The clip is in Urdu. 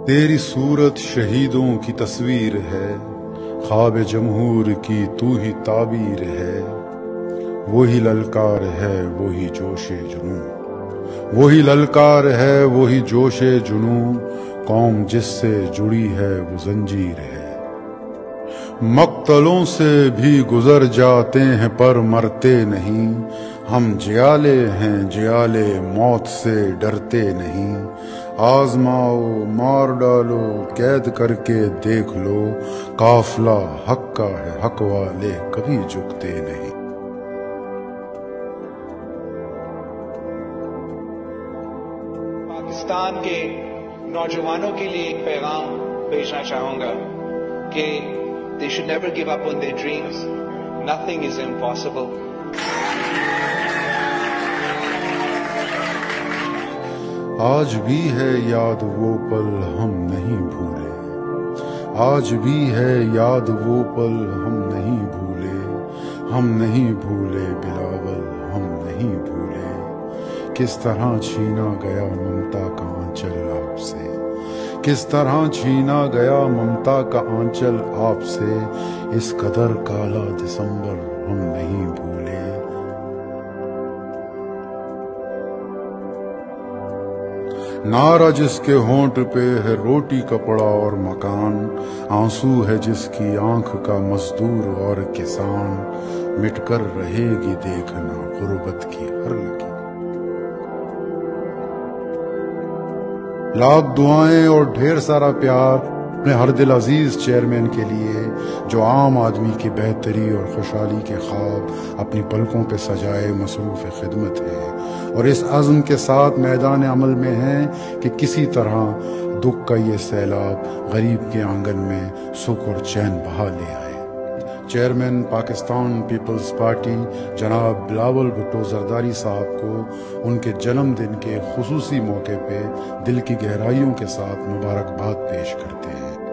تیری صورت شہیدوں کی تصویر ہے، خواب جمہور کی تو ہی تعبیر ہے۔ وہی للکار ہے وہی جوش جنوں، وہی للکار ہے وہی جوش جنوں، قوم جس سے جڑی ہے وہ زنجیر ہے۔ مقتلوں سے بھی گزر جاتے ہیں پر مرتے نہیں، ہم جیالے ہیں جیالے موت سے ڈرتے نہیں۔ آزماؤ مار ڈالو قید کر کے دیکھ لو، قافلہ حق کا ہے حق والے کبھی جھکتے نہیں۔ پاکستان کے نوجوانوں کے لیے ایک پیغام بھیجنا چاہوں گا کہ they should never give up on their dreams. Nothing is impossible. آج بھی ہے یاد وہ پل ہم نہیں بھولے، آج بھی ہے یاد وہ پل ہم نہیں بھولے، ہم نہیں بھولے بلاول ہم نہیں بھولے۔ کس طرح چھینا گیا ممتا کا آنچل آپ سے، کس طرح چھینا گیا ممتا کا آنچل آپ سے، اس قدر کالا دسمبر ہم نہیں بھولے۔ نعرہ جس کے ہونٹ پہ ہے روٹی کپڑا اور مکان، آنسو ہے جس کی آنکھ کا مزدور اور کسان، مٹ کر رہے گی دیکھنا غربت کی ہر لکیر۔ لاکھ دعائیں اور ڈھیر سارا پیار اپنے ہر دل عزیز چیئرمین کے لیے، جو عام آدمی کی بہتری اور خوشحالی کے خواب اپنی پلکوں پہ سجائے مصروف خدمت ہے، اور اس عزم کے ساتھ میدان عمل میں ہیں کہ کسی طرح دکھ کا یہ سیلاب غریب کے آنگن میں سکھ اور چین بہا لے آئے۔ چیئرمین پاکستان پیپلز پارٹی جناب بلاول بھٹو زرداری صاحب کو ان کے جنم دن کے خصوصی موقع پہ دل کی گہرائیوں کے ساتھ مبارکباد پیش کرتے ہیں۔